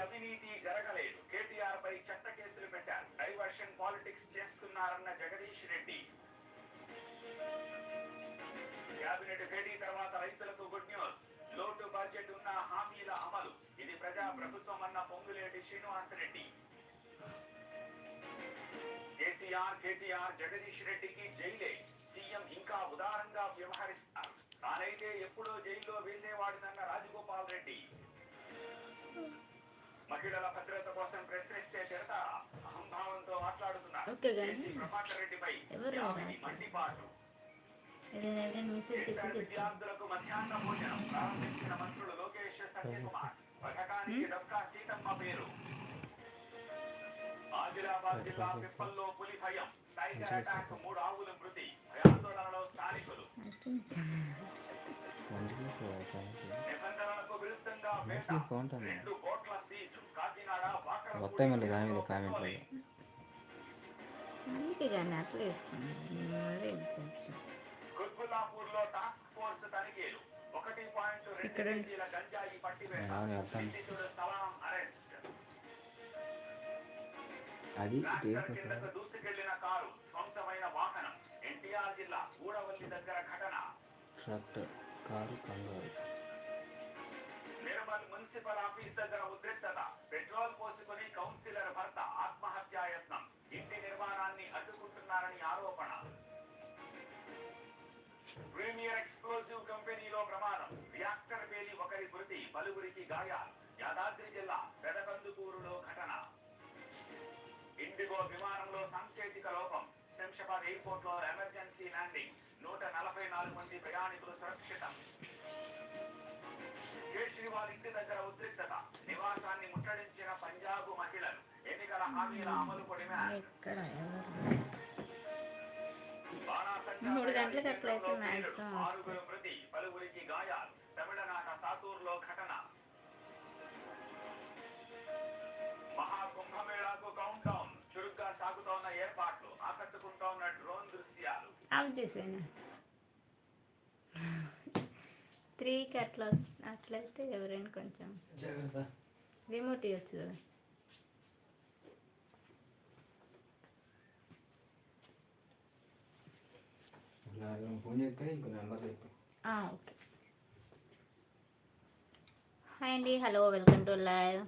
అవినీతి జరగలేదు. కేటీఆర్ పై చెత్త కేసులు పెట్టారు. డైవర్షన్ పాలిటిక్స్ చేస్తున్నారన్న జగదీష్ రెడ్డి. కేబినెట్ భేటీ తర్వాత రైతులకు గుడ్ న్యూస్. లోటు బడ్జెట్ ఉన్న హామీల అమలు. ఇది ప్రజా ప్రభుత్వం అన్న పొంగులేటి శ్రీనివాసరెడ్డి. కేటీఆర్ జగదీష్ రెడ్డికి జైలే. సీఎం ఇంకా ఉదారంగా వ్యవహరిస్తారు. తానైతే ఎప్పుడో జైల్లో వేసేవాడినన్న రాజగోపాల్ రెడ్డి. మహిళల భద్రత కోసం ప్రశ్నిస్తే తిడతారా? అహంభావంతో మాట్లాడుతున్నారు. ప్రభాకర్ రెడ్డిపై మండిపాటు. విద్యార్థులకు మధ్యాహ్న భోజనం ప్రారంభించిన మంత్రులు లోకేష్, సత్యకుమార్. పథకానికి డొక్కా సీతమ్మ పేరు. ఆదిలాబాద్ జిల్లా పిప్పల్లో పులి భయం. టైగర్ అటాక్, 3 ఆవుల మృతి. భయాందోళనలో స్థానికులు. నిబంధనలకు విరుద్ధంగా వేట. 2 బోట్ల సీజ్. కాకినాడ కుత్బుల్లాపూర్ లో టాస్క్ ఫోర్స్ తనిఖీలు. 1.2 కేజీల గంజాయి పట్టివేత. నిందితుడు సలాం అరెస్ట్. కిందకు దూసుకెళ్లిన కారు, ధ్వంసమైన వాహనం. ఎన్టీఆర్ జిల్లా గూడవల్లి దగ్గర ఘటన. నిర్మల్ మున్సిపల్ ఆఫీస్ దగ్గర ఉద్రిక్తత. పెట్రోల్ పోసుకుని కౌన్సిలర్ భర్త ఆత్మహత్యాయత్నం. ఇంటి నిర్మాణాన్ని అడ్డుకుంటున్నారని ఆరోపణ. ప్రీమియర్ ఎక్స్ప్లోజివ్ కంపెనీలో ప్రమాదం. రియాక్టర్ పేలి ఒకరి మృతి, పలువురికి గాయాలు. యాదాద్రి జిల్లా పెదకందుకూరులో ఘటన. ఇండిగో విమానంలో సాంకేతిక లోపం. శంషాబాద్ ఎయిర్పోర్ట్ లో ఎమర్జెన్సీ ల్యాండింగ్. 144 మంది ప్రయాణికులు సురక్షితం. కేజ్రీవాల్ ఇంటి దగ్గర ఉద్రిక్తత. నివాసాన్ని ముట్టడించిన పంజాబ్ మహిళలు. ఎన్నికల హామీల అమలు పొడిమే. 3 గంటలకు 6 మృతి, పలువురికి గాయాలు. తమిళనాట సాతూరులో ఘటన. మహాకుంభమేళాకు కౌంట్ డౌన్. చురుగ్గా సాగుతోన్న ఏర్పాట్లు. ఆకట్టుకుంటోన్న డ్రోన్ దృశ్యాలు. 3కి అట్లయితే ఎవరైనా కొంచెం రిమోట్ ఇవ్వచ్చు కదా. ఓకే. హాయ్ అండి, hello, welcome to live.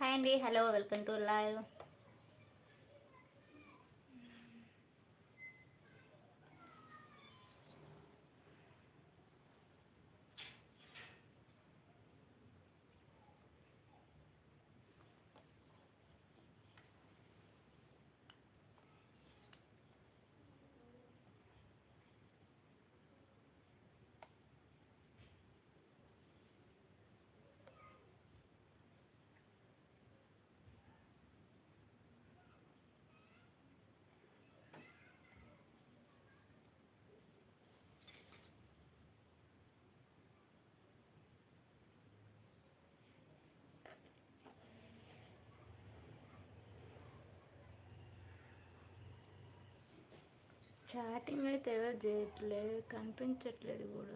Hi అండి, hello, welcome to live. Chatting అయితే ఎవరు చేయట్లేదు, కనిపించట్లేదు కూడా.